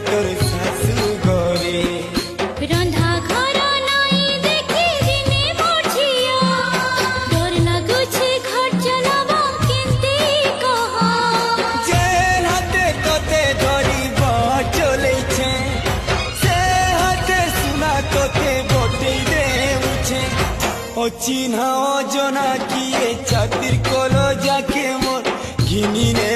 তোর শাশু ঘরে রন্ধা ঘর নাই দেখি দিনে মরছিয়া ডর লাগুছে ঘর চলাবা কেমতি কহ যে হাতে তোতে ধরিব চলেছে সে হাতে সুনা তোতে বটেই দেউছে অচিহ্না অজনা কিয়ে ছাতির কল যাকে মোর ঘিনি নে